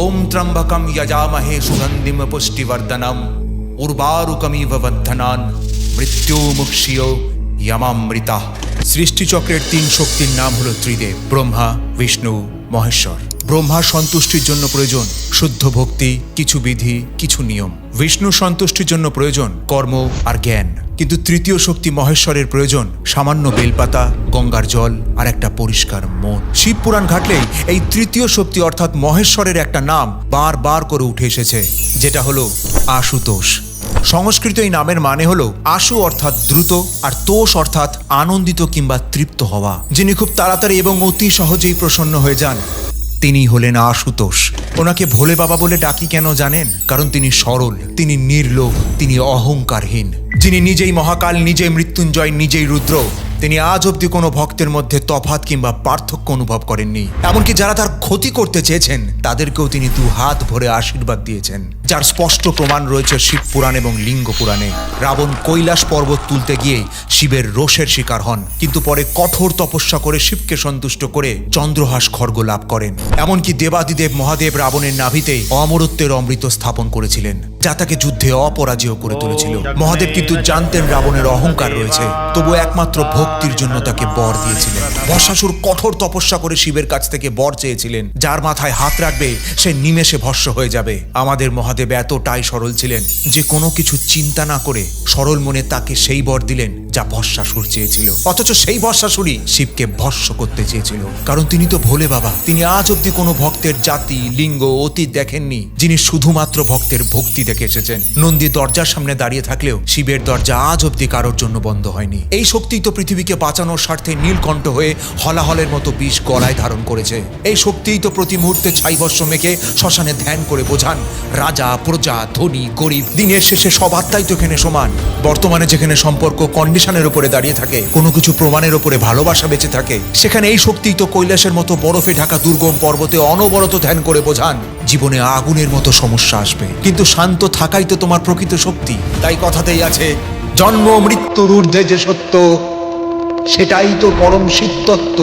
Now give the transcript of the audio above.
ওম ত্রম্বকম যজামহে সুগন্ধিম পুষ্টিবর্ধনম উর্বারুকমিব বর্ধনান মৃত্যুমুক্ষীয় যমামৃতা। সৃষ্টিচক্রের তিন শক্তির নাম হলো ত্রিদেব, ব্রহ্মা, বিষ্ণু, মহেশ্বর। ব্রহ্মার সন্তুষ্টির জন্য প্রয়োজন শুদ্ধ ভক্তি, কিছু বিধি, কিছু নিয়ম। বিষ্ণু সন্তুষ্টির জন্য প্রয়োজন কর্ম আর জ্ঞান। কিন্তু তৃতীয় শক্তি মহেশ্বরের প্রয়োজন সামান্য বেলপাতা, গঙ্গার জল আর একটা পরিষ্কার মন। শিব পুরাণ ঘাটলেই এই তৃতীয় শক্তি অর্থাৎ মহেশ্বরের একটা নাম বারবার করে উঠে এসেছে, যেটা হলো আশুতোষ। সংস্কৃত এই নামের মানে হলো আশু অর্থাৎ দ্রুত আর তোষ অর্থাৎ আনন্দিত কিংবা তৃপ্ত হওয়া। যিনি খুব তাড়াতাড়ি এবং অতি সহজেই প্রসন্ন হয়ে যান, তিনি হলেন আশুতোষ। ওনাকে ভোলে বাবা বলে ডাকি কেন জানেন? কারণ তিনি সরল, তিনি নির্লোভ, তিনি অহংকারহীন। যিনি নিজেই মহাকাল, নিজেই মৃত্যুঞ্জয়, নিজেই রুদ্র, তিনি আজ অব্দি কোনো ভক্তের মধ্যে তফাৎ কিংবা পার্থক্য অনুভব করেননি। এমনকি যারা তার ক্ষতি করতে চেয়েছেন তাদেরকেও তিনি দু হাত ভরে আশীর্বাদ দিয়েছেন, যার স্পষ্ট প্রমাণ রয়েছে শিব পুরাণ এবং লিঙ্গ পুরাণে। রাবণ কৈলাস পর্বত তুলতে গিয়ে শিবের রোষের শিকার হন, কিন্তু পরে কঠোর তপস্যা করে শিবকে সন্তুষ্ট করে চন্দ্রহাস খড়গ লাভ করেন। এমনকি দেবাদিদেব মহাদেব রাবণের নাভিতে অমরত্বের অমৃত স্থাপন করেছিলেন, যা তাকে যুদ্ধে অপরাজেয় করে তুলেছিল। মহাদেব কিন্তু জানতেন রাবণের অহংকার রয়েছে, তবু একমাত্র ভক্তির জন্য তাকে বর দিয়েছিলেন। বর্ষাসুর কঠোর তপস্যা করে শিবের কাছ থেকে বর চেয়েছিলেন, যার মাথায় হাত রাখবে সে নিমেষে ভস্ম হয়ে যাবে। আমাদের মহাদেব এতটাই সরল ছিলেন যে কোনো কিছু চিন্তা না করে সরল মনে তাকে সেই বর দিলেন যা বর্ষাসুর চেয়েছিল। অথচ সেই বর্ষাসুরই শিবকে ভস্ম করতে চেয়েছিল, কারণ তিনি তো ভোলে বাবা। তিনি আজ অব্দি কোনো ভক্তের জাতি, লিঙ্গ, অতীত দেখেননি। যিনি শুধুমাত্র ভক্তের ভক্তি দেখে এসেছেন। নন্দী দরজার সামনে দাঁড়িয়ে থাকলেও শিবের দরজা আজ অব্দি কারোর জন্য বন্ধ হয়নি। এই শক্তি তো পৃথিবীকে বাঁচানোর স্বার্থে নীলকণ্ঠ হয়ে হলাহলের মতো বিষ গলায় ধারণ করেছে। এই শক্তিই তো প্রতি মুহূর্তে ছাই ভস্ম মেখে শ্মশানে ধ্যান করে বোঝান রাজা, প্রজা, ধনী, গরিব, দিনের শেষে সব আত্মাই তো এখানে সমান। বর্তমানে যেখানে সম্পর্ক কন্ডিশনের উপরে দাঁড়িয়ে থাকে, কোনো কিছু প্রমাণের উপরে ভালোবাসা বেঁচে থাকে, সেখানে এই শক্তিই তো কৈলাসের মতো বরফে ঢাকা দুর্গম পর্বতে অনবরত ধ্যান করে বোঝান জীবনে আগুনের মতো সমস্যা আসবে, কিন্তু শান্ত থাকাই তো তোমার প্রকৃত শক্তি। তাই কথাতেই আছে, জন্ম মৃত্যুর ঊর্ধ্বে যে সত্য, সেটাই তো পরম শিবতত্ত্ব।